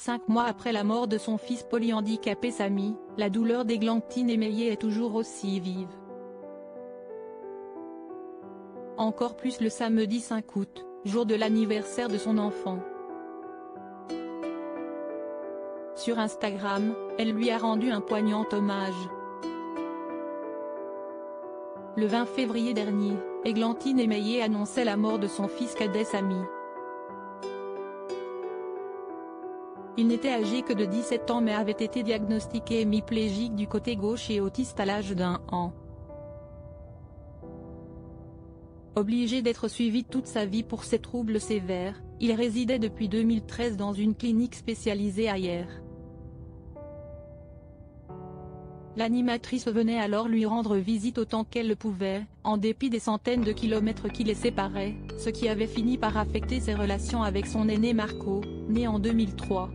5 mois après la mort de son fils polyhandicapé Samy, la douleur d'Églantine Émeillé est toujours aussi vive. Encore plus le samedi 5 août, jour de l'anniversaire de son enfant. Sur Instagram, elle lui a rendu un poignant hommage. Le 20 février dernier, Églantine Émeillé annonçait la mort de son fils cadet Samy. Il n'était âgé que de 17 ans mais avait été diagnostiqué hémiplégique du côté gauche et autiste à l'âge d'1 an. Obligé d'être suivi toute sa vie pour ses troubles sévères, il résidait depuis 2013 dans une clinique spécialisée à Hyères. L'animatrice venait alors lui rendre visite autant qu'elle le pouvait, en dépit des centaines de kilomètres qui les séparaient, ce qui avait fini par affecter ses relations avec son aîné Marco, né en 2003.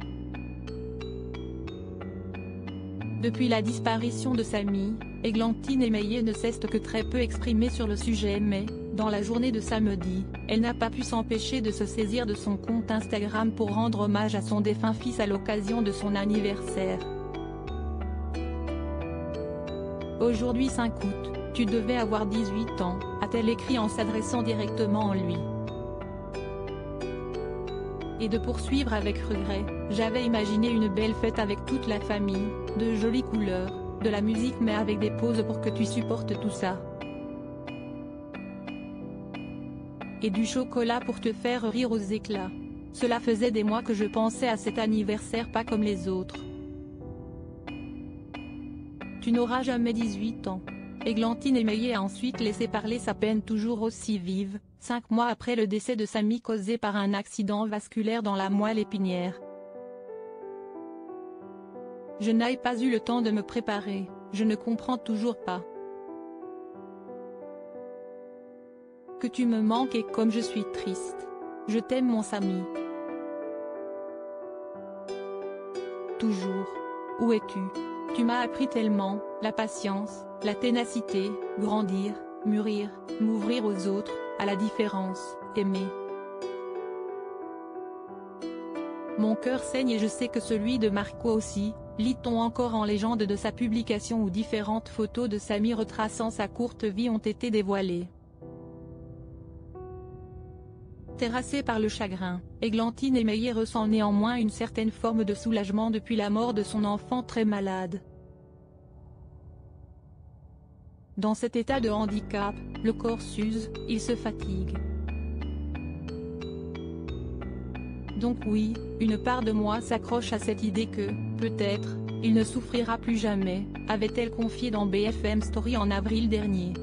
Depuis la disparition de Samy, Églantine Émeillé ne cesse que très peu exprimer sur le sujet mais, dans la journée de samedi, elle n'a pas pu s'empêcher de se saisir de son compte Instagram pour rendre hommage à son défunt fils à l'occasion de son anniversaire. Aujourd'hui 5 août, tu devais avoir 18 ans, a-t-elle écrit en s'adressant directement en lui. Et de poursuivre avec regret, j'avais imaginé une belle fête avec toute la famille, de jolies couleurs, de la musique mais avec des pauses pour que tu supportes tout ça. Et du chocolat pour te faire rire aux éclats. Cela faisait des mois que je pensais à cet anniversaire pas comme les autres. Tu n'auras jamais 18 ans. Églantine Émeillé a ensuite laissé parler sa peine toujours aussi vive, 5 mois après le décès de Samy causé par un accident vasculaire dans la moelle épinière. Je n'ai pas eu le temps de me préparer, je ne comprends toujours pas. Que tu me manques et comme je suis triste. Je t'aime mon Samy. Toujours. Où es-tu? Tu m'as appris tellement, la patience, la ténacité, grandir, mûrir, m'ouvrir aux autres, à la différence, aimer. Mon cœur saigne et je sais que celui de Marco aussi, lit-on encore en légende de sa publication où différentes photos de Samy retraçant sa courte vie ont été dévoilées. Terrassée par le chagrin, Églantine Émeillé ressent néanmoins une certaine forme de soulagement depuis la mort de son enfant très malade. Dans cet état de handicap, le corps s'use, il se fatigue. Donc oui, une part de moi s'accroche à cette idée que, peut-être, il ne souffrira plus jamais, avait-elle confié dans BFM Story en avril dernier.